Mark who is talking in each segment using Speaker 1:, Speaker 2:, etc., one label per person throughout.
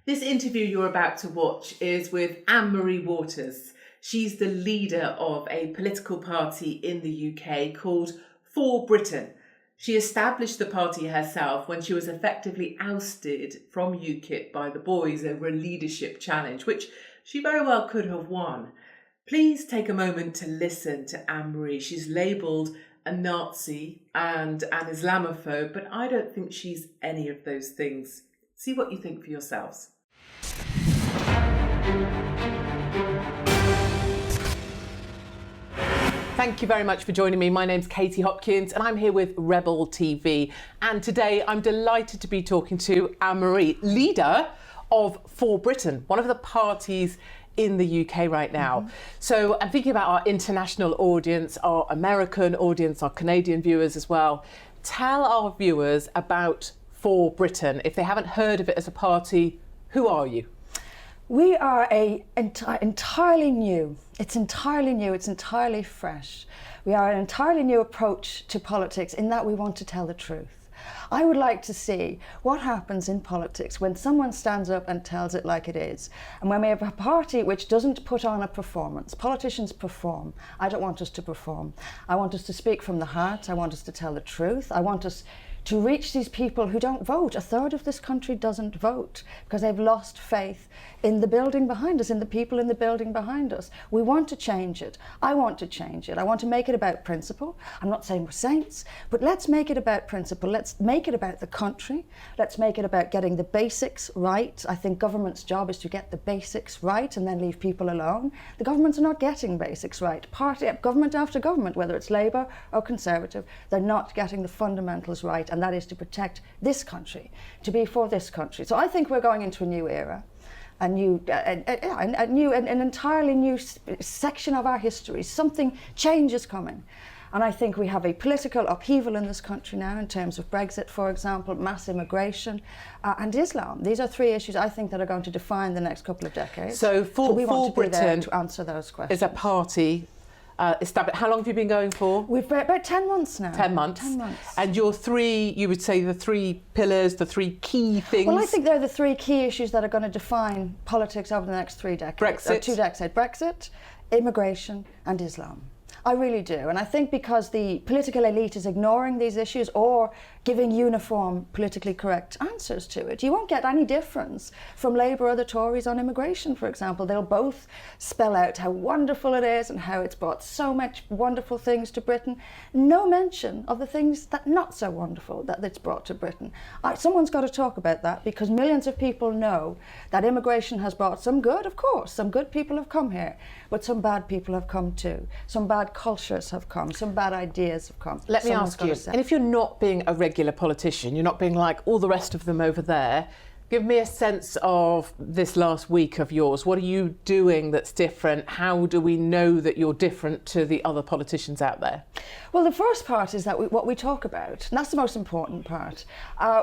Speaker 1: This interview you're about to watch is with Anne-Marie Waters. She's the leader of a political party in the UK called For Britain. She established the party herself when she was effectively ousted from UKIP by the boys over a leadership challenge, which she very well could have won. Please take a moment to listen to Anne-Marie. She's labelled a Nazi and an Islamophobe, but I don't think she's any of those things. See what you think for yourselves. Thank you very much for joining me. My name's Katie Hopkins and I'm here with Rebel TV. And today I'm delighted to be talking to Anne-Marie, leader of For Britain, one of the parties in the UK right now. So I'm thinking about our international audience, our American audience, our Canadian viewers as well. Tell our viewers about For Britain. If they haven't heard of it as a party, who are you?
Speaker 2: We are entirely new. It's entirely new, it's entirely fresh. We are an entirely new approach to politics in that we want to tell the truth. I would like to see what happens in politics when someone stands up and tells it like it is. And when we have a party which doesn't put on a performance. Politicians perform. I don't want us to perform. I want us to speak from the heart. I want us to tell the truth. I want us to reach these people who don't vote. A third of this country doesn't vote because they've lost faith in the building behind us, in the people in the building behind us. We want to change it. I want to change it. I want to make it about principle. I'm not saying we're saints, but let's make it about principle. Let's make it about the country. Let's make it about getting the basics right. I think government's job is to get the basics right and then leave people alone. The governments are not getting basics right. Government after government, whether it's Labour or Conservative, they're not getting the fundamentals right, and that is to protect this country, to be for this country. So I think we're going into a new era. An entirely new section of our history. Change is coming. And I think we have a political upheaval in this country now in terms of Brexit, for example, mass immigration, and Islam. These are three issues I think that are going to define the next couple of decades.
Speaker 1: So we want to be there
Speaker 2: to answer those questions.
Speaker 1: Is a party established. How long have you been going for?
Speaker 2: We've been about 10 months now.
Speaker 1: 10 months.
Speaker 2: 10 months.
Speaker 1: And your three, you would say the three pillars, the three key things?
Speaker 2: Well, I think they're the three key issues that are going to define politics over the next 3 decades.
Speaker 1: Brexit.
Speaker 2: 2 decades. Brexit, immigration and Islam. I really do. And I think because the political elite is ignoring these issues or giving uniform, politically correct answers to it, you won't get any difference from Labour or the Tories on immigration, for example. They'll both spell out how wonderful it is and how it's brought so much wonderful things to Britain. No mention of the things that not so wonderful that it's brought to Britain. Someone's got to talk about that because millions of people know that immigration has brought some good, of course. Some good people have come here, but some bad people have come too. Some bad cultures have come, some bad ideas have come.
Speaker 1: Let me ask you, and if you're not being a regular politician, you're not being like all the rest of them over there, give me a sense of this last week of yours. What are you doing that's different? How do we know that you're different to the other politicians out there?
Speaker 2: Well, the first part is that what we talk about, and that's the most important part.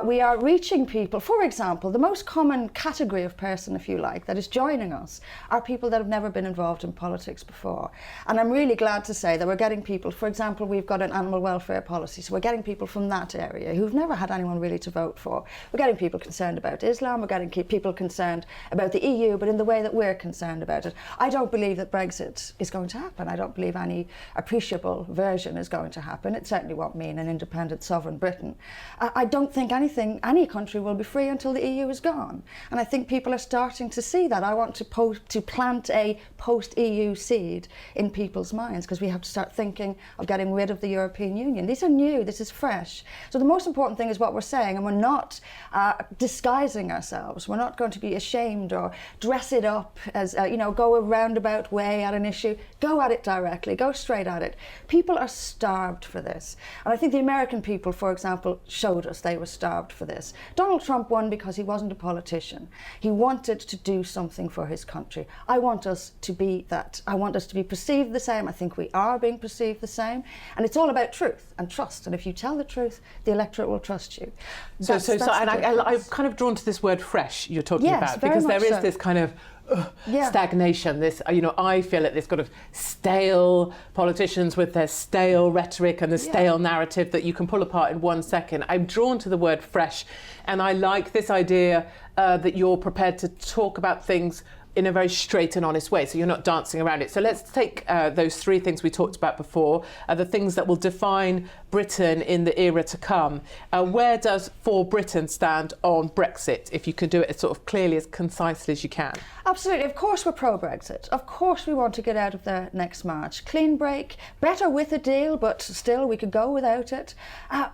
Speaker 2: We are reaching people. For example, the most common category of person, if you like, that is joining us are people that have never been involved in politics before. And I'm really glad to say that we're getting people, for example, we've got an animal welfare policy, so we're getting people from that area who've never had anyone really to vote for. We're getting people concerned about Islam, we're getting people concerned about the EU, but in the way that we're concerned about it. I don't believe that Brexit is going to happen. I don't believe any appreciable version is going to happen. It certainly won't mean an independent sovereign Britain. I don't think any country will be free until the EU is gone. And I think people are starting to see that. I want to plant a post-EU seed in people's minds because we have to start thinking of getting rid of the European Union. These are new, this is fresh. So the most important thing is what we're saying, and we're not disguising ourselves. We're not going to be ashamed or dress it up as, go a roundabout way at an issue. Go at it directly, go straight at it. People are starved for this. And I think the American people, for example, showed us they were starved for this. Donald Trump won because he wasn't a politician. He wanted to do something for his country. I want us to be that. I want us to be perceived the same. I think we are being perceived the same. And it's all about truth and trust. And if you tell the truth, the electorate will trust you.
Speaker 1: I've kind of drawn to this word fresh you're talking about, because there is this kind of stagnation, this, I feel it, this kind of stale politicians with their stale rhetoric and the stale narrative that you can pull apart in 1 second. I'm drawn to the word fresh, and I like this idea that you're prepared to talk about things in a very straight and honest way, so you're not dancing around it. So let's take those three things we talked about before, the things that will define Britain in the era to come. Where does For Britain stand on Brexit, if you can do it as sort of clearly, as concisely as you can?
Speaker 2: Absolutely. Of course we're pro-Brexit. Of course we want to get out of there next March. Clean break, better with a deal, but still we could go without it.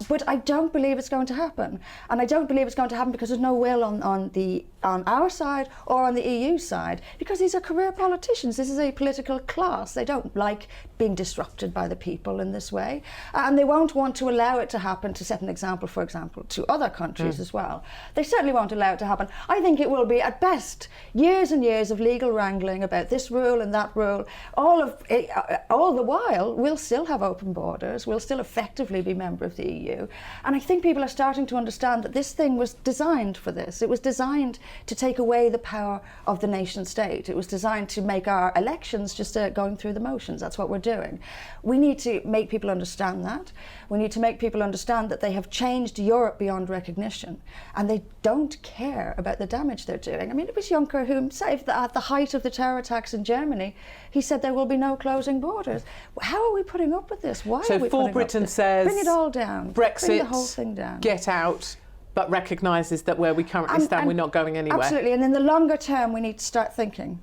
Speaker 2: But I don't believe it's going to happen. And I don't believe it's going to happen because there's no will on our side or on the EU side, because these are career politicians. This is a political class. They don't like being disrupted by the people in this way. And they won't want to allow it to happen, to set an example, for example, to other countries as well. They certainly won't allow it to happen. I think it will be, at best, years and years of legal wrangling about this rule and that rule. All the while, we'll still have open borders. We'll still effectively be member of the EU. And I think people are starting to understand that this thing was designed for this. It was designed to take away the power of the nation state. It was designed to make our elections just going through the motions. That's what we're doing. We need to make people understand that. We need to make people understand that they have changed Europe beyond recognition, and they don't care about the damage they're doing. I mean, it was Juncker who said that at the height of the terror attacks in Germany, he said there will be no closing borders. How are we putting up with this? Why are we
Speaker 1: For
Speaker 2: putting
Speaker 1: Britain
Speaker 2: up with this?
Speaker 1: says
Speaker 2: Bring it all down.
Speaker 1: Brexit,
Speaker 2: bring the whole thing down.
Speaker 1: Get out, but recognises that where we currently stand, we're not going anywhere.
Speaker 2: Absolutely, and in the longer term, we need to start thinking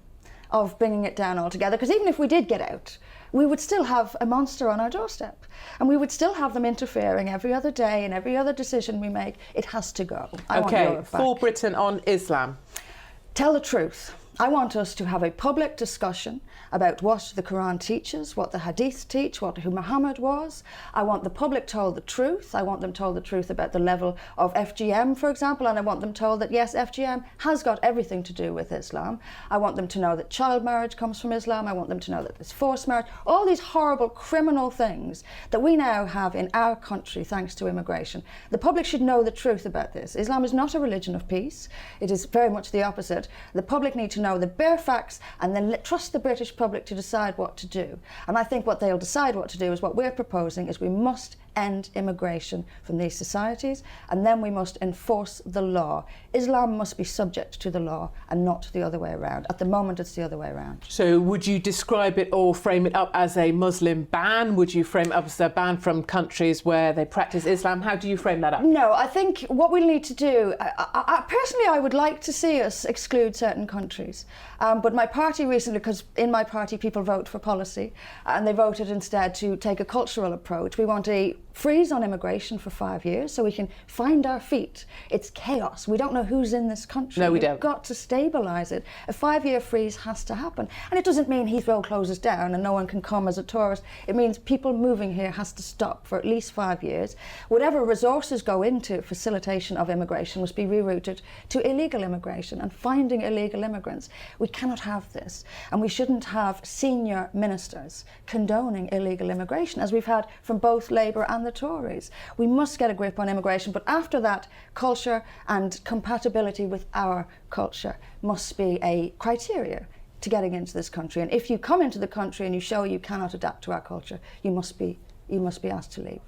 Speaker 2: of bringing it down altogether, because even if we did get out, we would still have a monster on our doorstep, and we would still have them interfering every other day in every other decision we make. It has to go. I want Europe back.
Speaker 1: For Britain on Islam.
Speaker 2: Tell the truth. I want us to have a public discussion about what the Quran teaches, what the Hadith teach, who Muhammad was. I want the public told the truth. I want them told the truth about the level of FGM, for example, and I want them told that, yes, FGM has got everything to do with Islam. I want them to know that child marriage comes from Islam. I want them to know that there's forced marriage, all these horrible criminal things that we now have in our country thanks to immigration. The public should know the truth about this. Islam is not a religion of peace. It is very much the opposite. The public need to know the bare facts and then trust the British public to decide what to do. And I think what they'll decide what to do is what we're proposing is we must end immigration from these societies, and then we must enforce the law. Islam must be subject to the law and not the other way around. At the moment, it's the other way around.
Speaker 1: So would you describe it or frame it up as a Muslim ban? Would you frame it up as a ban from countries where they practice Islam? How do you frame that up?
Speaker 2: No, I think what we'll need to do, personally, I would like to see us exclude certain countries. But my party recently, because in my party people vote for policy, and they voted instead to take a cultural approach. We want a freeze on immigration for 5 years so we can find our feet. It's chaos. We don't know who's in this country.
Speaker 1: No, we don't.
Speaker 2: We've got to stabilise it. A 5-year freeze has to happen. And it doesn't mean Heathrow closes down and no one can come as a tourist. It means people moving here has to stop for at least 5 years. Whatever resources go into facilitation of immigration must be rerouted to illegal immigration and finding illegal immigrants. We cannot have this. And we shouldn't have senior ministers condoning illegal immigration, as we've had from both Labour and the Tories. We must get a grip on immigration, but after that, culture and compatibility with our culture must be a criteria to getting into this country. And if you come into the country and you show you cannot adapt to our culture, you must be asked to leave.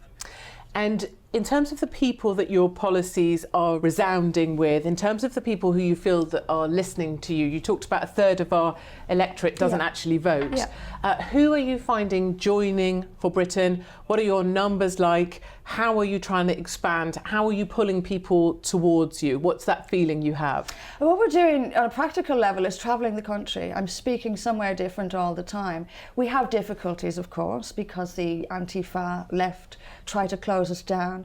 Speaker 1: And in terms of the people that your policies are resounding with, in terms of the people who you feel that are listening to you, you talked about a third of our electorate doesn't actually vote.
Speaker 2: Yeah.
Speaker 1: Who are you finding joining For Britain? What are your numbers like? How are you trying to expand? How are you pulling people towards you? What's that feeling you have?
Speaker 2: What we're doing on a practical level is travelling the country. I'm speaking somewhere different all the time. We have difficulties, of course, because the Antifa left try to close us down.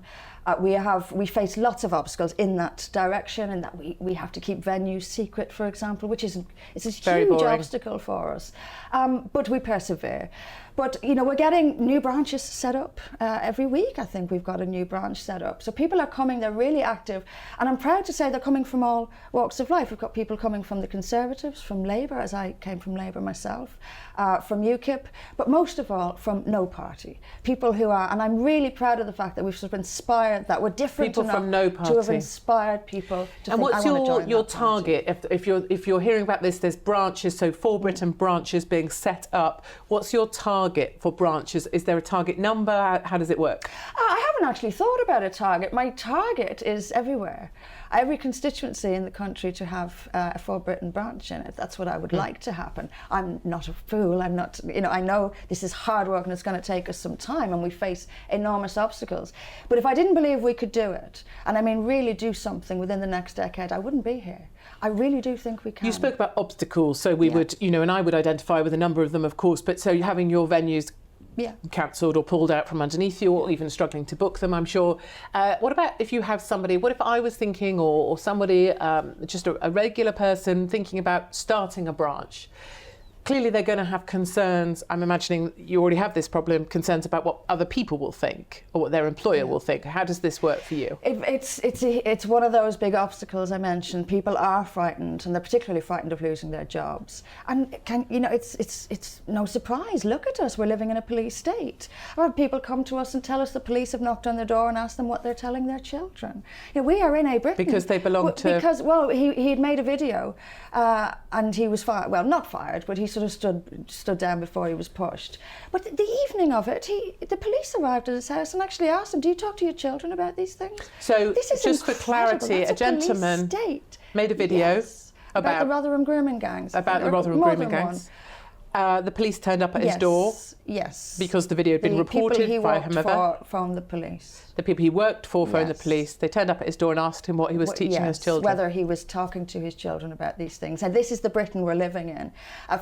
Speaker 2: We face lots of obstacles in that direction, and that we have to keep venues secret, for example, which it's a huge obstacle for us. But we persevere. But, you know, we're getting new branches set up every week. I think we've got a new branch set up. So people are coming, they're really active. And I'm proud to say they're coming from all walks of life. We've got people coming from the Conservatives, from Labour, as I came from Labour myself, from UKIP, but most of all from no party. People who are, and I'm really proud of the fact that we've sort of inspired, that we're different
Speaker 1: people
Speaker 2: enough
Speaker 1: from no party
Speaker 2: to have inspired people to
Speaker 1: and
Speaker 2: think,
Speaker 1: what's
Speaker 2: I want to join
Speaker 1: your
Speaker 2: that party.
Speaker 1: target? If you're hearing about this, there's branches, so For Britain branches being set up. What's your target for branches? Is there a target number? How does it work?
Speaker 2: I haven't actually thought about a target. My target is everywhere. every constituency in the country to have a For Britain branch in it. That's what I would like to happen. I'm not a fool. I'm not, I know this is hard work and it's going to take us some time and we face enormous obstacles. But if I didn't believe we could do it, and I mean really do something within the next decade, I wouldn't be here. I really do think we can.
Speaker 1: You spoke about obstacles, so we would, and I would identify with a number of them, of course, but so you're having your venues cancelled or pulled out from underneath you, or even struggling to book them, I'm sure. What about if you have somebody, what if I was thinking, or somebody, just a regular person thinking about starting a branch? Clearly they're going to have concerns. I'm imagining you already have this problem, concerns about what other people will think or what their employer will think. How does this work for you?
Speaker 2: It's one of those big obstacles I mentioned. People are frightened, and they're particularly frightened of losing their jobs. And it's no surprise. Look at us. We're living in a police state. I've had people come to us and tell us the police have knocked on their door and asked them what they're telling their children. We are in a Britain.
Speaker 1: Because they belong to...
Speaker 2: Because, well, he had made a video and he was fired. Well, not fired, but he sort of stood down before he was pushed. But the evening of it, the police arrived at his house and actually asked him, do you talk to your children about these things?
Speaker 1: So
Speaker 2: this is
Speaker 1: just
Speaker 2: incredible.
Speaker 1: For clarity,
Speaker 2: That's
Speaker 1: a gentleman made a video
Speaker 2: about the Rotherham grooming gangs.
Speaker 1: About the Rotherham grooming gangs. The police turned up at his door.
Speaker 2: Yes.
Speaker 1: Because the video had been reported by whomever.
Speaker 2: From the police.
Speaker 1: The people he worked for phoned the police. They turned up at his door and asked him what he was teaching his children.
Speaker 2: Whether he was talking to his children about these things. And this is the Britain we're living in.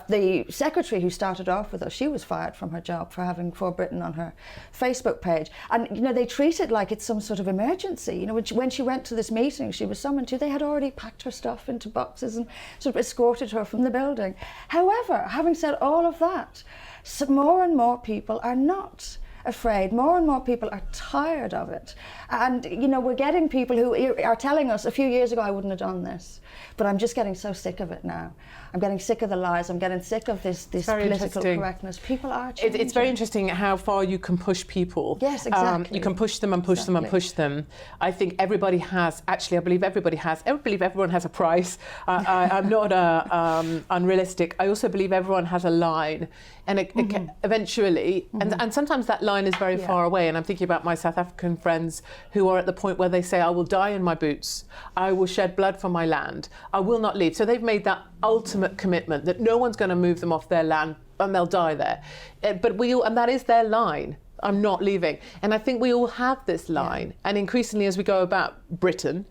Speaker 2: The secretary who started off with us, she was fired from her job for having For Britain on her Facebook page. And, they treat it like it's some sort of emergency. When she went to this meeting she was summoned to, they had already packed her stuff into boxes and sort of escorted her from the building. However, having said all of that, more and more people are not afraid. More and more people are tired of it. And, we're getting people who are telling us, a few years ago I wouldn't have done this, but I'm just getting so sick of it now. I'm getting sick of the lies. I'm getting sick of this political correctness. People are changing.
Speaker 1: It's very interesting how far you can push people.
Speaker 2: Yes, exactly.
Speaker 1: You can push them and push them and push them. I think everybody has, actually I believe everybody has, I believe everyone has a price. I'm not unrealistic. I also believe everyone has a line, and it can eventually, and sometimes that line is very far away. And I'm thinking about my South African friends who are at the point where they say, I will die in my boots. I will shed blood for my land. I will not leave. So they've made that ultimate commitment that no one's going to move them off their land and they'll die there. But and that is their line. I'm not leaving. And I think we all have this line. And increasingly as we go about Britain,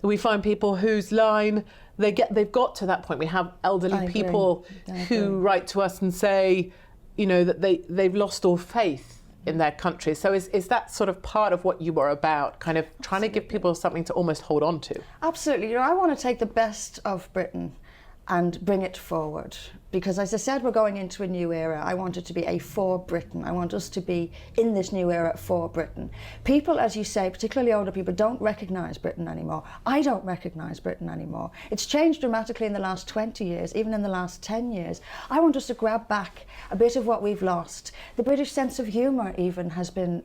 Speaker 1: we find people whose line, they've got to that point. We have elderly people who write to us and say, that they've lost all faith in their country. So is that sort of part of what you are about, kind of trying to give people something to almost hold on to?
Speaker 2: Absolutely. I want to take the best of Britain and bring it forward. Because as I said, we're going into a new era. I want it to be a For Britain. I want us to be in this new era for Britain. People, as you say, particularly older people, don't recognise Britain anymore. I don't recognise Britain anymore. It's changed dramatically in the last 20 years, even in the last 10 years. I want us to grab back a bit of what we've lost. The British sense of humour even has been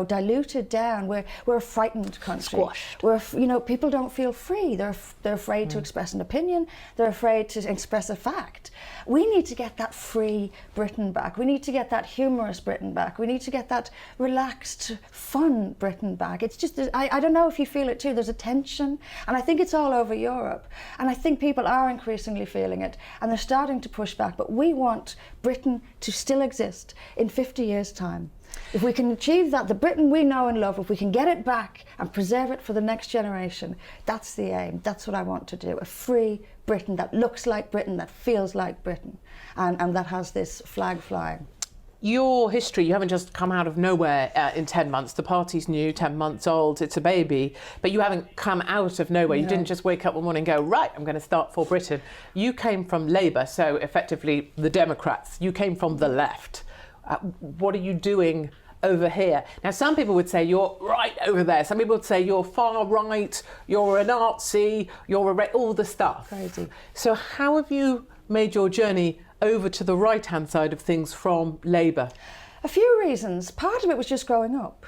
Speaker 2: diluted down. We're a frightened country. Squashed. People don't feel free. They're afraid to express an opinion. They're afraid to express a fact. We need to get that free Britain back. We need to get that humorous Britain back. We need to get that relaxed, fun Britain back. It's just, I don't know if you feel it too, there's a tension, and I think it's all over Europe. And I think people are increasingly feeling it, and they're starting to push back. But we want Britain to still exist in 50 years' time. If we can achieve that, the Britain we know and love, if we can get it back and preserve it for the next generation, that's the aim. That's what I want to do. A free Britain that looks like Britain, that feels like Britain, and that has this flag flying.
Speaker 1: Your history, you haven't just come out of nowhere in 10 months. The party's new, 10 months old, it's a baby, but you haven't come out of nowhere. You didn't just wake up one morning and go, right, I'm going to start For Britain. You came from Labour, so effectively the Democrats. You came from the left. What are you doing over here? Now, some people would say you're right over there. Some people would say you're far right, you're a Nazi, you're all the stuff.
Speaker 2: Crazy.
Speaker 1: So how have you made your journey over to the right-hand side of things from Labour?
Speaker 2: A few reasons. Part of it was just growing up.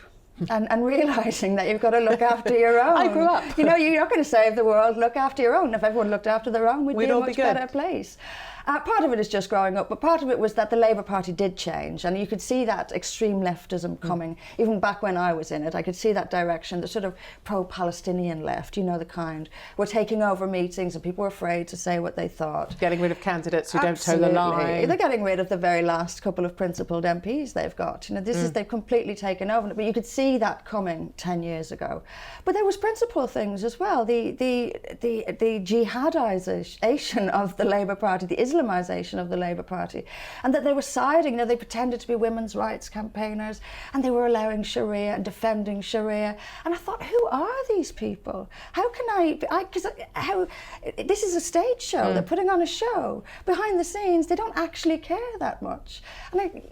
Speaker 2: and realising that you've got to look after your own.
Speaker 1: I grew up.
Speaker 2: You know, you're not going to save the world, look after your own. If everyone looked after their own, we'd be a
Speaker 1: all
Speaker 2: much
Speaker 1: be good.
Speaker 2: better place. Part of it is just growing up, but part of it was that the Labour Party did change, and you could see that extreme leftism coming. Even back when I was in it, I could see that direction, the sort of pro-Palestinian left, you know, the kind, were taking over meetings and people were afraid to say what they thought.
Speaker 1: Getting rid of candidates who
Speaker 2: Absolutely.
Speaker 1: don't toe the line.
Speaker 2: They're getting rid of the very last couple of principled MPs they've got. You know, they've completely taken over. But you could see that coming 10 years ago. But there was principal things as well. The jihadisation of the Labour Party, the Islamisation of the Labour Party, and that they were siding. You know, they pretended to be women's rights campaigners, and they were allowing Sharia and defending Sharia. And I thought, who are these people? How can this is a stage show. They're putting on a show. Behind the scenes, they don't actually care that much. And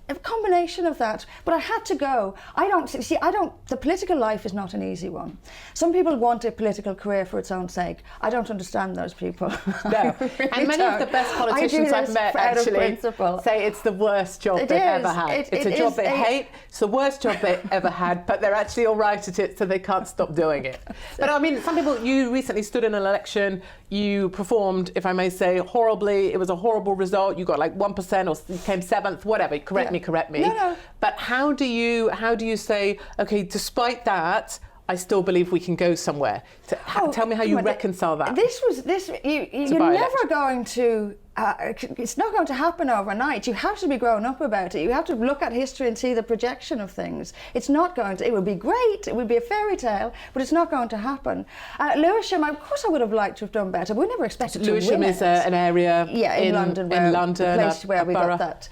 Speaker 2: a combination of that. But I had to go. The political life is not an easy one. Some people want a political career for its own sake. I don't understand those people.
Speaker 1: No.
Speaker 2: Really
Speaker 1: And many of the best politicians I've met actually say it's the worst job they've ever had. It's a job they hate. It's the worst job they ever had, but they're actually all right at it, so they can't stop doing it. But I mean, some people, you recently stood in an election, you performed, if I may say, horribly. It was a horrible result. You got like 1% or you came 7th, whatever. Correct me.
Speaker 2: No.
Speaker 1: But how do you say, okay, despite that, I still believe we can go somewhere? Tell me how you reconcile that.
Speaker 2: You're never going to. It's not going to happen overnight. You have to be grown up about it. You have to look at history and see the projection of things. It's not going to. It would be great. It would be a fairy tale, but it's not going to happen. Lewisham, of course, I would have liked to have done better. But we never expected to win it.
Speaker 1: Lewisham is an area
Speaker 2: in London, the place where we got that.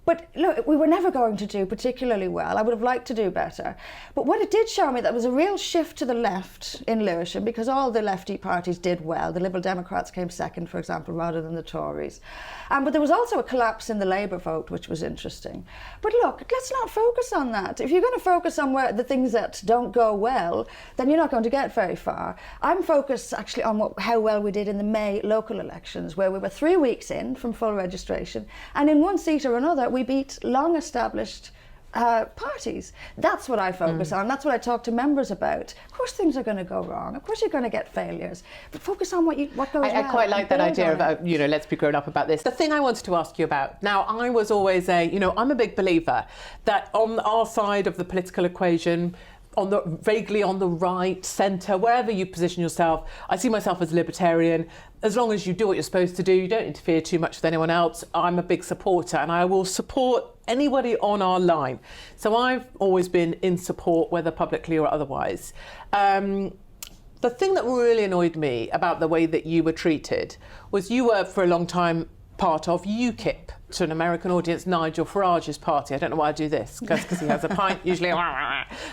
Speaker 2: But look, we were never going to do particularly well. I would have liked to do better. But what it did show me, that was a real shift to the left in Lewisham, because all the lefty parties did well. The Liberal Democrats came second, for example, rather than the Tories. But there was also a collapse in the Labour vote, which was interesting. But look, let's not focus on that. If you're going to focus on the things that don't go well, then you're not going to get very far. I'm focused actually on how well we did in the May local elections, where we were 3 weeks in from full registration, and in one seat or another, we beat long-established parties. That's what I focus on. That's what I talk to members about. Of course things are going to go wrong. Of course you're going to get failures. But focus on what goes well.
Speaker 1: I quite like that idea of, let's be grown up about this. The thing I wanted to ask you about, now I was always I'm a big believer that on our side of the political equation, vaguely on the right, centre, wherever you position yourself, I see myself as a libertarian. As long as you do what you're supposed to do, you don't interfere too much with anyone else, I'm a big supporter, and I will support anybody on our line. So I've always been in support, whether publicly or otherwise. The thing that really annoyed me about the way that you were treated was you were for a long time part of UKIP. To an American audience, Nigel Farage's party. I don't know why I do this, because he has a pint, usually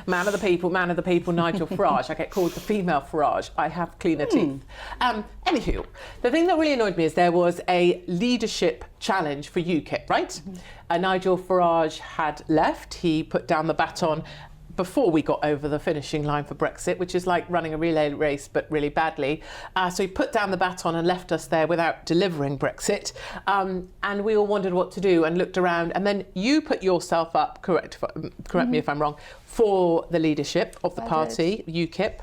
Speaker 1: man of the people, Nigel Farage. I get called the female Farage. I have cleaner teeth. Anywho, the thing that really annoyed me is there was a leadership challenge for UKIP, right? Nigel Farage had left. He put down the baton before we got over the finishing line for Brexit, which is like running a relay race, but really badly. So he put down the baton and left us there without delivering Brexit. And we all wondered what to do and looked around. And then you put yourself up, correct me if I'm wrong, for the leadership of the party, UKIP,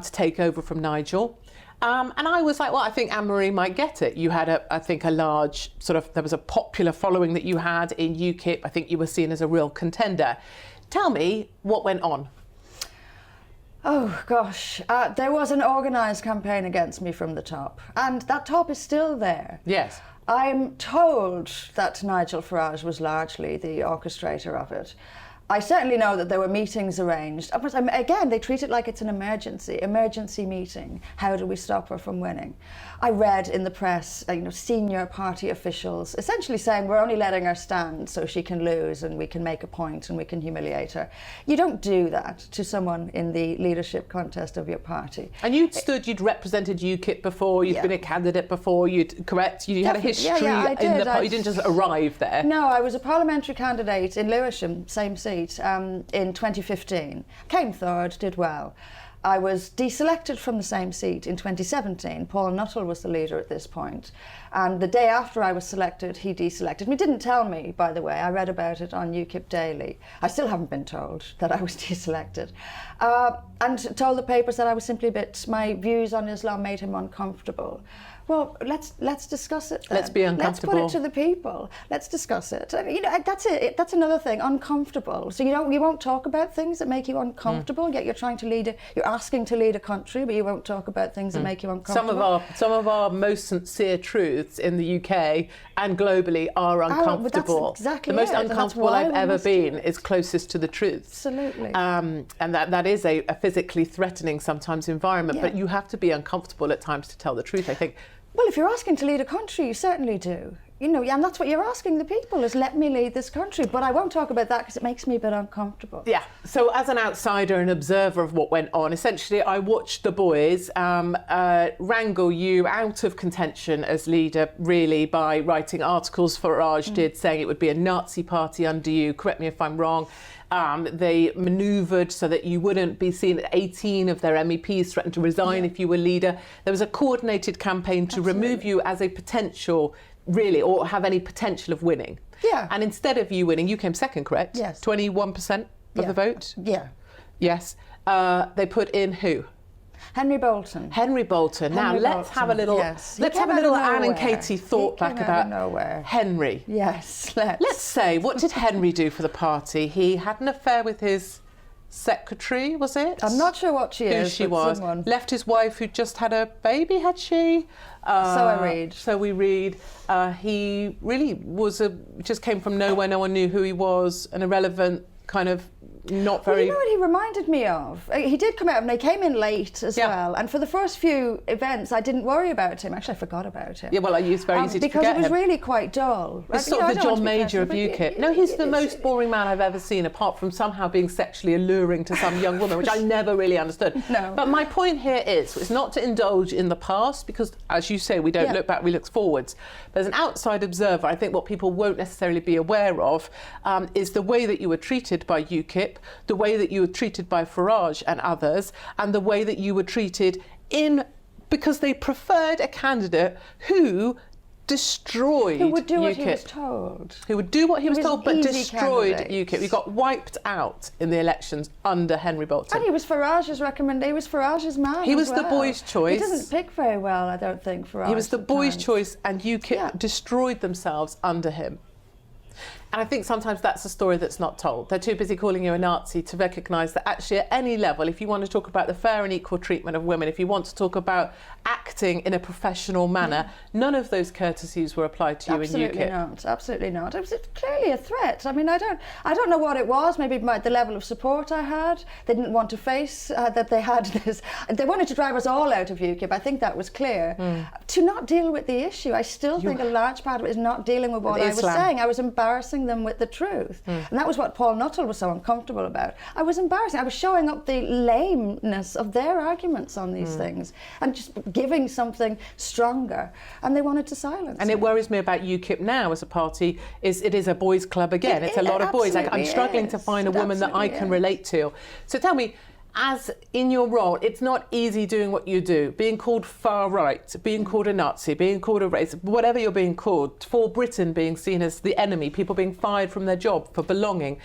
Speaker 1: to take over from Nigel. And I was like, well, I think Anne-Marie might get it. You had, a large there was a popular following that you had in UKIP. I think you were seen as a real contender. Tell me what went on.
Speaker 2: Oh, gosh. There was an organised campaign against me from the top. And that top is still there.
Speaker 1: Yes.
Speaker 2: I'm told that Nigel Farage was largely the orchestrator of it. I certainly know that there were meetings arranged. Again, they treat it like it's an emergency meeting. How do we stop her from winning? I read in the press, senior party officials essentially saying we're only letting her stand so she can lose and we can make a point and we can humiliate her. You don't do that to someone in the leadership contest of your party.
Speaker 1: And you'd represented UKIP before, you'd been a candidate before, you had a history in the party, you didn't just arrive there.
Speaker 2: No, I was a parliamentary candidate in Lewisham, same seat, in 2015. Came third, did well. I was deselected from the same seat in 2017. Paul Nuttall was the leader at this point. And the day after I was selected, he deselected me. Didn't tell me, by the way. I read about it on UKIP Daily. I still haven't been told that I was deselected. And told the papers that I was simply my views on Islam made him uncomfortable. Well, let's discuss it then.
Speaker 1: Let's be uncomfortable.
Speaker 2: Let's put it to the people. Let's discuss it. That's it. That's another thing. Uncomfortable. So you won't talk about things that make you uncomfortable. Yet you're asking to lead a country, but you won't talk about things that make you uncomfortable.
Speaker 1: Some of our most sincere truths in the UK and globally are uncomfortable.
Speaker 2: That's exactly
Speaker 1: the most
Speaker 2: it.
Speaker 1: uncomfortable I've ever been is closest to the truth.
Speaker 2: Absolutely.
Speaker 1: And that is a physically threatening sometimes environment. But you have to be uncomfortable at times to tell the truth, I think.
Speaker 2: Well, if you're asking to lead a country, you certainly do. And that's what you're asking the people, is let me lead this country. But I won't talk about that because it makes me a bit uncomfortable. Yeah.
Speaker 1: So as an outsider and observer of what went on, essentially I watched the boys wrangle you out of contention as leader, really, by writing articles Farage did, saying it would be a Nazi party under you. Correct me if I'm wrong. They manoeuvred so that you wouldn't be seen. 18 of their MEPs threatened to resign if you were leader. There was a coordinated campaign to remove you as a potential, really, or have any potential of winning.
Speaker 2: Yeah.
Speaker 1: And instead of you winning, you came second, correct?
Speaker 2: Yes.
Speaker 1: 21% of the vote?
Speaker 2: Yeah.
Speaker 1: Yes. They put in who?
Speaker 2: Henry Bolton.
Speaker 1: Now let's have a little Anne and Katie thought back about Henry.
Speaker 2: Yes,
Speaker 1: let's say, what did Henry do for the party? He had an affair with his secretary, was it?
Speaker 2: I'm not sure what she is.
Speaker 1: Who she was.
Speaker 2: Someone.
Speaker 1: Left his wife who just had a baby, had she?
Speaker 2: So I read.
Speaker 1: So we read. He really just came from nowhere. No one knew who he was. An irrelevant kind of not very...
Speaker 2: Well, you know what he reminded me of? He did come out and they came in late as well. And for the first few events, I didn't worry about him. Actually, I forgot about him.
Speaker 1: Yeah, well, it's very easy to forget
Speaker 2: because it was
Speaker 1: him.
Speaker 2: really quite dull.
Speaker 1: He's sort of the John Major of UKIP. No, he's the most boring man I've ever seen, apart from somehow being sexually alluring to some young woman, which I never really understood.
Speaker 2: No.
Speaker 1: But my point here is, it's not to indulge in the past, because, as you say, we don't look back, we look forwards. But as an outside observer, I think what people won't necessarily be aware of is the way that you were treated by UKIP, the way that you were treated by Farage and others, and the way that you were treated because they preferred a candidate who destroyed UKIP.
Speaker 2: Who would do what he was told.
Speaker 1: Who would do what he was told, but destroyed UKIP. He got wiped out in the elections under Henry Bolton.
Speaker 2: And he was Farage's recommendation. He was Farage's man.
Speaker 1: He was the boys' choice.
Speaker 2: He doesn't pick very well, I don't think, Farage.
Speaker 1: He was the boys' choice, and UKIP destroyed themselves under him. And I think sometimes that's a story that's not told. They're too busy calling you a Nazi to recognise that actually at any level, if you want to talk about the fair and equal treatment of women, if you want to talk about acting in a professional manner, none of those courtesies were applied to you in UKIP.
Speaker 2: Absolutely not. It was clearly a threat. I mean, I don't know what it was. Maybe the level of support I had. They didn't want to face that they had this. They wanted to drive us all out of UKIP. I think that was clear. To not deal with the issue. I still think a large part of it is not dealing with what I was saying. I was embarrassing them with the truth. And that was what Paul Nuttall was so uncomfortable about. I was embarrassing. I was showing up the lameness of their arguments on these things and just giving something stronger. And they wanted to silence
Speaker 1: And it worries me about UKIP now as a party is it is a boys' club again. It's a lot of boys. I'm struggling to find a woman that I can relate to. So tell me, as in your role, it's not easy doing what you do, being called far right, being called a Nazi, being called a racist, whatever you're being called, for Britain being seen as the enemy, people being fired from their job for belonging.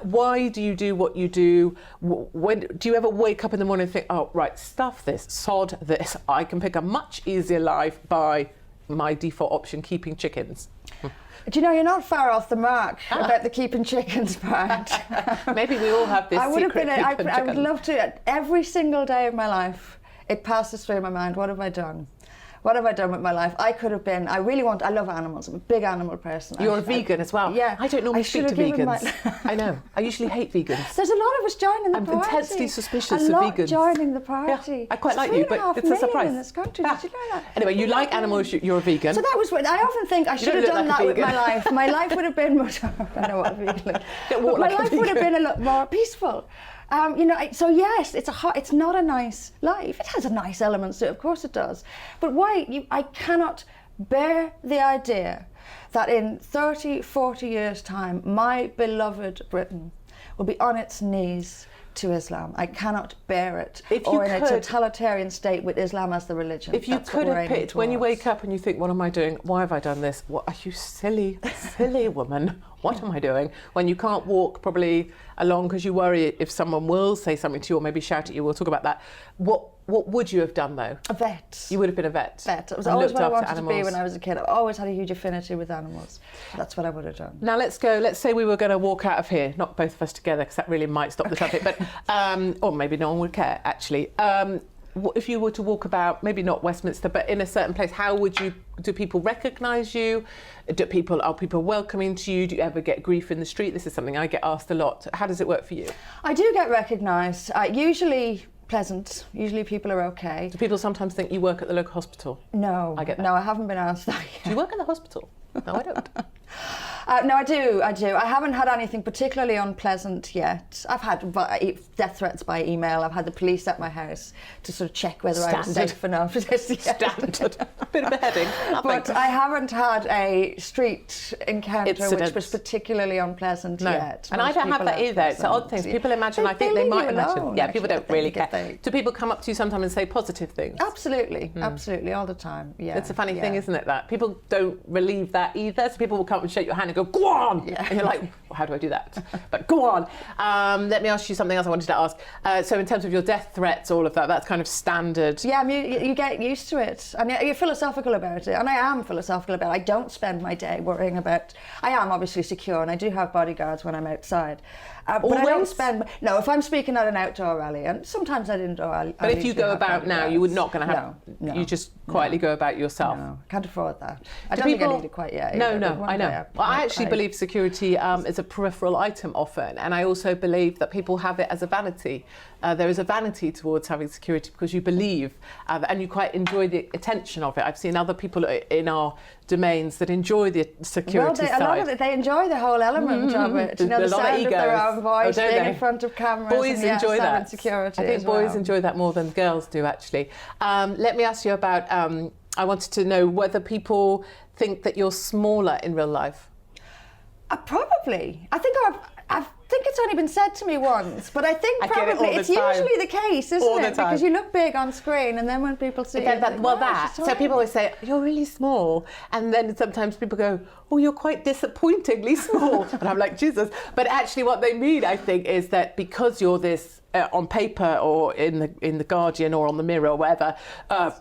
Speaker 1: Why do you do what you do? When do you ever wake up in the morning and think, oh, right, stuff this, sod this, I can pick a much easier life by my default option, keeping chickens?
Speaker 2: Do you know, you're not far off the mark about the keeping chickens part.
Speaker 1: Maybe we all have this secret
Speaker 2: I would love to, every single day of my life, it passes through my mind, what have I done? What have I done with my life? I love animals. I'm a big animal person.
Speaker 1: You're a vegan as well.
Speaker 2: Yeah.
Speaker 1: I don't normally speak to vegans. I know. I usually hate vegans.
Speaker 2: There's a lot of us joining the party.
Speaker 1: I'm intensely suspicious of vegans.
Speaker 2: Joining the party.
Speaker 1: Yeah, I quite like you, but it's a surprise.
Speaker 2: In this country. Did you know that?
Speaker 1: Anyway, you like animals, you're a vegan.
Speaker 2: So that was what I often think I should have done that with my life. My life would have been much I don't know what a vegan is. My life would have been a lot more peaceful. So yes, it's not a nice life. It has a nice elements to it, of course it does. But I cannot bear the idea that in 30, 40 years' time, my beloved Britain will be on its knees to Islam. I cannot bear it.
Speaker 3: If you
Speaker 2: or in a
Speaker 3: could-
Speaker 2: totalitarian state with Islam as the religion.
Speaker 3: If you
Speaker 2: That's what
Speaker 3: could
Speaker 2: we're
Speaker 3: have
Speaker 2: aiming
Speaker 3: picked, when you
Speaker 2: towards.
Speaker 3: wake up and you think, what am I doing? Why have I done this? What are you silly woman? What am I doing? When you can't walk probably along because you worry if someone will say something to you or maybe shout at you. We'll talk about that. What would you have done though?
Speaker 2: A vet.
Speaker 3: You would have been a vet.
Speaker 2: Vet. It was
Speaker 3: and
Speaker 2: always
Speaker 3: looked
Speaker 2: what I
Speaker 3: after
Speaker 2: wanted to be
Speaker 3: animals.
Speaker 2: when I was a kid. I always had a huge affinity with animals. That's what I would have done.
Speaker 3: Now let's go. Let's say we were going to walk out of here, not both of us together, because that really might stop the traffic. But or maybe no one would care actually. If you were to walk about, maybe not Westminster, but in a certain place, how would you? Do people recognise you? Are people welcoming to you? Do you ever get grief in the street? This is something I get asked a lot. How does it work for you?
Speaker 2: I do get recognised. Usually pleasant. Usually people are okay.
Speaker 3: Do people sometimes think you work at the local hospital?
Speaker 2: No,
Speaker 3: I get that.
Speaker 2: No, I haven't been asked that yet.
Speaker 3: Do you work at the hospital? No, I don't.
Speaker 2: No, I do. I haven't had anything particularly unpleasant yet. I've had death threats by email. I've had the police at my house to sort of check whether I was
Speaker 3: Standard.
Speaker 2: safe enough.
Speaker 3: Standard. Bit of beheading.
Speaker 2: But I haven't had a street encounter
Speaker 3: Incident.
Speaker 2: which was particularly unpleasant
Speaker 3: No.
Speaker 2: yet.
Speaker 3: And I
Speaker 2: Most
Speaker 3: don't have
Speaker 2: people
Speaker 3: that either. It's odd things. People imagine, I think they
Speaker 2: leave
Speaker 3: might
Speaker 2: you
Speaker 3: imagine.
Speaker 2: alone,
Speaker 3: Yeah, people
Speaker 2: actually,
Speaker 3: don't really
Speaker 2: I think,
Speaker 3: care.
Speaker 2: if they-
Speaker 3: Do people come up to you sometimes and say positive things?
Speaker 2: Absolutely, absolutely, all the time. Yeah,
Speaker 3: It's a funny thing,
Speaker 2: yeah.
Speaker 3: isn't it, that people don't relieve that either. So people will come and shake your hand and go, go on!
Speaker 2: Yeah.
Speaker 3: And you're like, well, how do I do that? But go on. Let me ask you something else I wanted to ask. So in terms of your death threats, all of that, that's kind of standard.
Speaker 2: Yeah, I mean, you get used to it, and you're philosophical about it, and I am philosophical about it. I don't spend my day worrying about. I am obviously secure, and I do have bodyguards when I'm outside. But I don't
Speaker 3: Always?
Speaker 2: spend. No, if I'm speaking at an outdoor rally, and sometimes at indoor.
Speaker 3: But if you go about now, you would not going to have.
Speaker 2: No,
Speaker 3: you just quietly go about yourself.
Speaker 2: No, can't afford that. I
Speaker 3: Do
Speaker 2: don't think I
Speaker 3: people-
Speaker 2: need it quite yet.
Speaker 3: No,
Speaker 2: either,
Speaker 3: no,
Speaker 2: but one
Speaker 3: I know.
Speaker 2: day
Speaker 3: Well, I actually believe security is a peripheral item often, and I also believe that people have it as a vanity. There is a vanity towards having security because you believe, and you quite enjoy the attention of it. I've seen other people in our domains that enjoy the security
Speaker 2: a
Speaker 3: side.
Speaker 2: lot of it, they enjoy the whole element of it. You know,
Speaker 3: There's
Speaker 2: the
Speaker 3: a lot of
Speaker 2: sound of their
Speaker 3: egos.
Speaker 2: own voice,
Speaker 3: don't
Speaker 2: being
Speaker 3: they?
Speaker 2: in front of cameras.
Speaker 3: Boys
Speaker 2: and, yes,
Speaker 3: enjoy
Speaker 2: having
Speaker 3: that.
Speaker 2: security
Speaker 3: I think
Speaker 2: as
Speaker 3: boys
Speaker 2: well.
Speaker 3: enjoy that more than girls do, actually. Let me ask you about. I wanted to know whether people think that you're smaller in real life.
Speaker 2: Probably. I think it's only been said to me once, but I think
Speaker 3: I get it all
Speaker 2: probably
Speaker 3: the
Speaker 2: it's
Speaker 3: time.
Speaker 2: usually the case, isn't
Speaker 3: All the
Speaker 2: it?
Speaker 3: time.
Speaker 2: Because you look big on screen, and then when people see you,
Speaker 3: So people always say, you're really small. And then sometimes people go, oh, you're quite disappointingly small. And I'm like, Jesus. But actually what they mean, I think, is that because you're this on paper or in the Guardian or on the Mirror or whatever,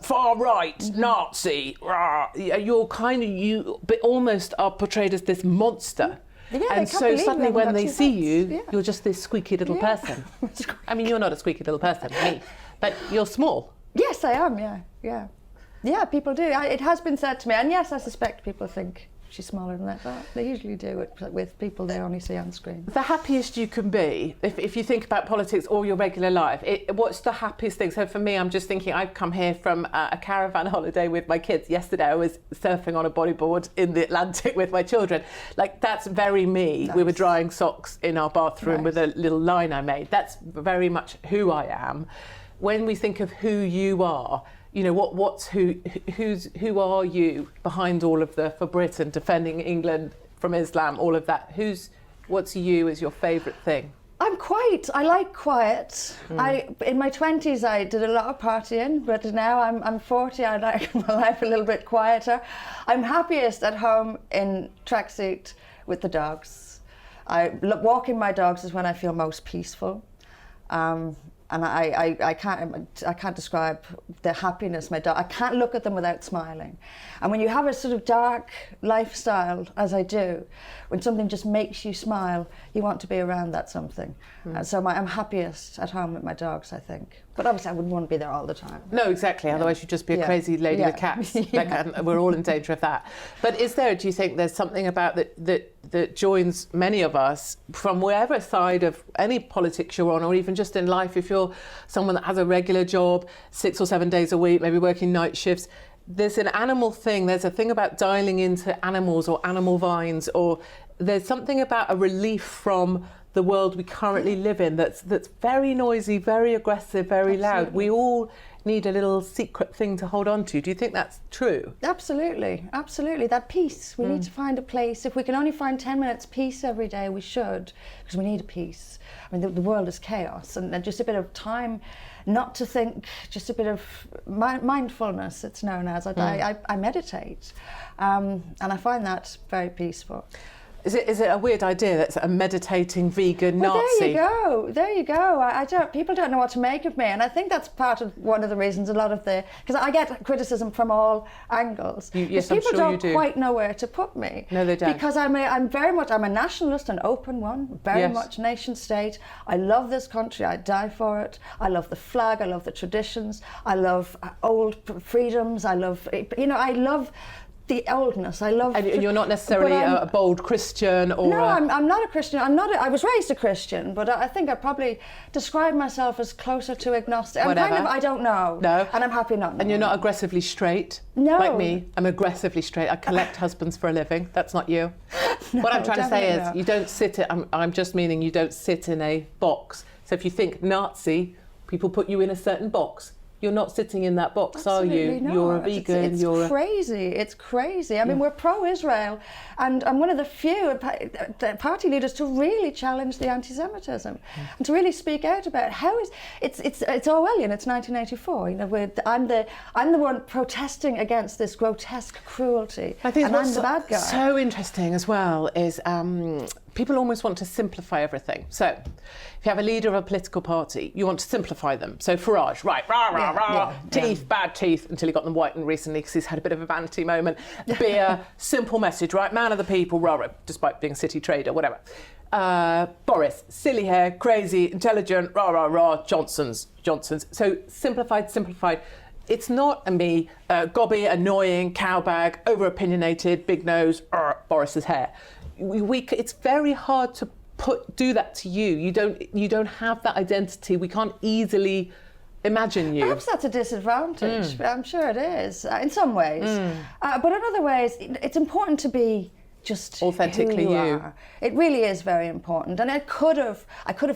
Speaker 3: far right, Nazi, rah, you're kind of, you but almost are portrayed as this monster.
Speaker 2: Yeah, they
Speaker 3: and
Speaker 2: can't
Speaker 3: so
Speaker 2: believe
Speaker 3: suddenly
Speaker 2: we
Speaker 3: when
Speaker 2: haven't
Speaker 3: they
Speaker 2: got
Speaker 3: see
Speaker 2: two
Speaker 3: you,
Speaker 2: heads. Yeah.
Speaker 3: you're just this squeaky little
Speaker 2: Yeah.
Speaker 3: person. I mean, you're not a squeaky little person, me. But you're small.
Speaker 2: Yes, I am. Yeah. People do. It has been said to me, and yes, I suspect people think she's smaller than that. But they usually do it with people they only see on screen.
Speaker 3: The happiest you can be, if you think about politics or your regular life, what's the happiest thing? So for me, I'm just thinking, I've come here from a caravan holiday with my kids. Yesterday, I was surfing on a bodyboard in the Atlantic with my children. Like, that's very me.
Speaker 2: Nice.
Speaker 3: We were drying socks in our bathroom
Speaker 2: Nice.
Speaker 3: with a little line I made. That's very much who I am. When we think of who you are, you know, who are you behind all of the, for Britain, defending England from Islam, all of that? What's you as your favourite thing?
Speaker 2: I like quiet. In my 20s I did a lot of partying, but now I'm 40, I like my life a little bit quieter. I'm happiest at home in tracksuit with the dogs. Walking my dogs is when I feel most peaceful. And I can't describe the happiness my dog. I can't look at them without smiling. And when you have a sort of dark lifestyle, as I do, when something just makes you smile, you want to be around that something. So I'm happiest at home with my dogs, I think. But obviously I wouldn't want to be there all the time.
Speaker 3: No, exactly. Otherwise you'd just be a crazy lady with cats. And we're all in danger of that. But do you think there's something about that joins many of us from wherever side of any politics you're on, or even just in life, if you're someone that has a regular job, 6 or 7 days a week, maybe working night shifts, there's an animal thing. There's a thing about dialing into animals or animal vines, or there's something about a relief from the world we currently live in that's very noisy, very aggressive, very loud. We all need a little secret thing to hold on to. Do you think that's true?
Speaker 2: Absolutely, absolutely. That peace. We need to find a place. If we can only find 10 minutes peace every day, we should, because we need a peace. I mean, the world is chaos, and just a bit of time not to think, just a bit of mindfulness, it's known as. I meditate, and I find that very peaceful.
Speaker 3: Is it a weird idea that's a meditating vegan
Speaker 2: Nazi? There you go. People don't know what to make of me, and I think that's part of one of the reasons a lot of because I get criticism from all angles.
Speaker 3: Yes,
Speaker 2: people
Speaker 3: I'm sure you do.
Speaker 2: Quite know where to put me.
Speaker 3: No, they don't.
Speaker 2: Because I'm a nationalist, an open one, very much nation state. I love this country. I die for it. I love the flag. I love the traditions. I love old freedoms. I love the oldness. I love.
Speaker 3: And you're not necessarily a bold Christian, or
Speaker 2: no, I'm not a Christian. I was raised a Christian, but I think I probably describe myself as closer to agnostic.
Speaker 3: Whatever.
Speaker 2: I don't know.
Speaker 3: No.
Speaker 2: And I'm happy not knowing.
Speaker 3: And you're not aggressively straight.
Speaker 2: No.
Speaker 3: Like me, I'm aggressively straight. I collect husbands for a living. That's not you.
Speaker 2: No,
Speaker 3: what I'm trying to say is,
Speaker 2: not.
Speaker 3: you don't sit. I'm just meaning you don't sit in a box. So if you think Nazi, people put you in a certain box. You're not sitting in that box,
Speaker 2: Absolutely
Speaker 3: are you?
Speaker 2: Not.
Speaker 3: You're a vegan.
Speaker 2: It's crazy. It's crazy. I mean, we're pro-Israel, and I'm one of the few party leaders to really challenge the anti-Semitism and to really speak out about how it's Orwellian. It's 1984. You know, I'm the one protesting against this grotesque cruelty,
Speaker 3: I think
Speaker 2: and I'm the bad guy.
Speaker 3: So interesting as well is people almost want to simplify everything. So if you have a leader of a political party, you want to simplify them. So Farage, right, rah, rah, rah, teeth, bad teeth, until he got them whitened recently because he's had a bit of a vanity moment. Beer, simple message, right, man of the people, rah, rah, despite being a city trader, whatever. Boris, silly hair, crazy, intelligent, rah, rah, rah, Johnsons. So simplified. It's not me, gobby, annoying, cowbag, over-opinionated, big nose, Boris's hair. It's very hard to do that to you. You don't have that identity. We can't easily imagine you.
Speaker 2: Perhaps that's a disadvantage. I'm sure it is in some ways, but in other ways, it's important to be just
Speaker 3: authentically
Speaker 2: who you
Speaker 3: you.
Speaker 2: are. It really is very important, and I could have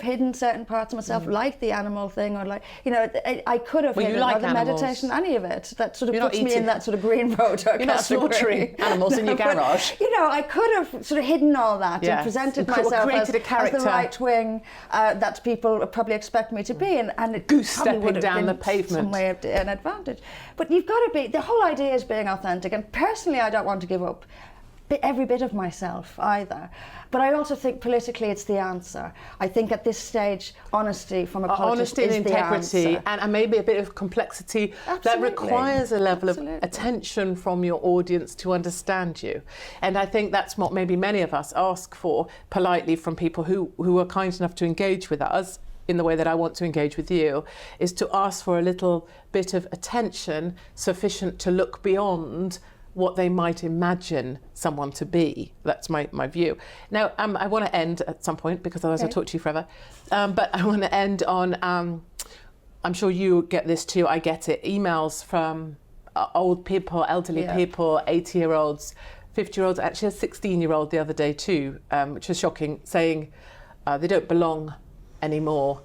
Speaker 2: hidden certain parts of myself, like the animal thing, or like I could have hidden
Speaker 3: like
Speaker 2: the
Speaker 3: animals.
Speaker 2: meditation, any of it. That sort of
Speaker 3: You're
Speaker 2: puts me in that sort of green road.
Speaker 3: You're not slaughtering animals in your garage.
Speaker 2: I could have sort of hidden all that and presented myself as the right wing that people probably expect me to be, and it
Speaker 3: goose
Speaker 2: probably would
Speaker 3: stepping
Speaker 2: have
Speaker 3: down
Speaker 2: been
Speaker 3: the pavement.
Speaker 2: some way of an advantage. But you've got to be. The whole idea is being authentic, and personally, I don't want to give up every bit of myself either. But I also think politically it's the answer. I think at this stage, honesty from a politician
Speaker 3: honesty and
Speaker 2: is
Speaker 3: integrity,
Speaker 2: the answer.
Speaker 3: and maybe a bit of complexity that requires a level of attention from your audience to understand you. And I think that's what maybe many of us ask for politely from people who are kind enough to engage with us in the way that I want to engage with you, is to ask for a little bit of attention sufficient to look beyond what they might imagine someone to be. That's my view. Now, I want to end at some point, because otherwise I'll talk to you forever. But I want to end on, I'm sure you get this too, I get it, emails from old people, elderly people, 80-year-olds, 50-year-olds, actually a 16-year-old the other day too, which was shocking, saying they don't belong anymore.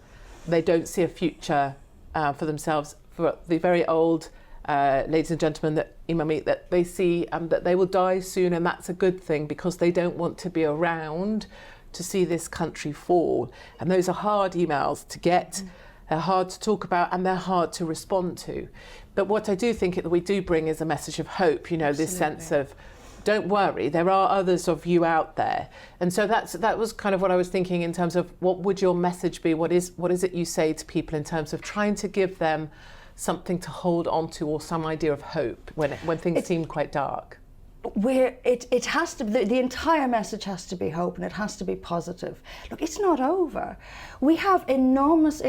Speaker 3: They don't see a future for themselves. For the very old ladies and gentlemen that email me, that they see that they will die soon, and that's a good thing, because they don't want to be around to see this country fall. And those are hard emails to get, they're hard to talk about, and they're hard to respond to. But what I do think that we do bring is a message of hope, this sense of, don't worry, there are others of you out there. And so that was kind of what I was thinking in terms of, what would your message be? What is it you say to people in terms of trying to give them something to hold on to, or some idea of hope when things seem quite dark?
Speaker 2: It has to, the entire message has to be hope, and it has to be positive. Look, it's not over. We have enormous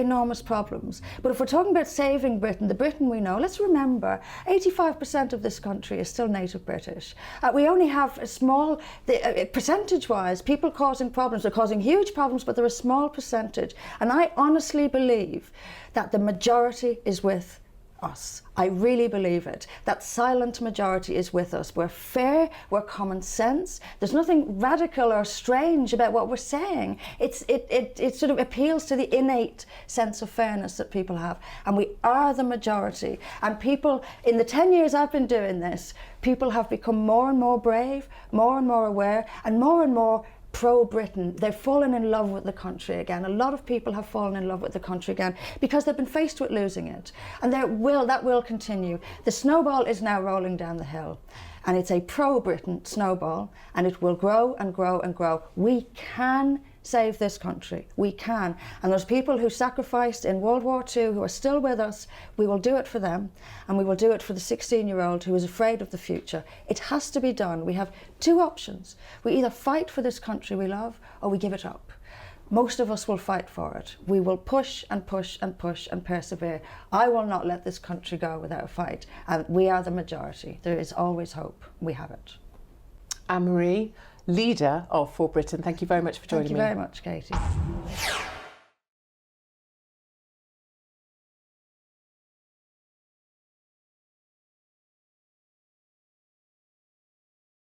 Speaker 2: problems, but if we're talking about saving Britain, the Britain we know, let's remember 85% of this country is still native British. We only have a small, percentage-wise, people causing problems. They're causing huge problems, but they're a small percentage. And I honestly believe that the majority is with us. I really believe it. That silent majority is with us. We're fair, we're common sense. There's nothing radical or strange about what we're saying. It sort of appeals to the innate sense of fairness that people have. And we are the majority. And people, in the 10 years I've been doing this, people have become more and more brave, more and more aware, and more pro-Britain. They've fallen in love with the country again. A lot of people have fallen in love with the country again because they've been faced with losing it. And that will continue. The snowball is now rolling down the hill. And it's a pro-Britain snowball, and it will grow and grow and grow. We can save this country. We can. And those people who sacrificed in World War II, who are still with us, we will do it for them, and we will do it for the 16-year-old who is afraid of the future. It has to be done. We have two options. We either fight for this country we love, or we give it up. Most of us will fight for it. We will push and push and push and persevere. I will not let this country go without a fight. And we are the majority. There is always hope. We have it.
Speaker 3: Anne-Marie, leader of For Britain, thank you very much for joining me.
Speaker 2: Thank you very much, Katie.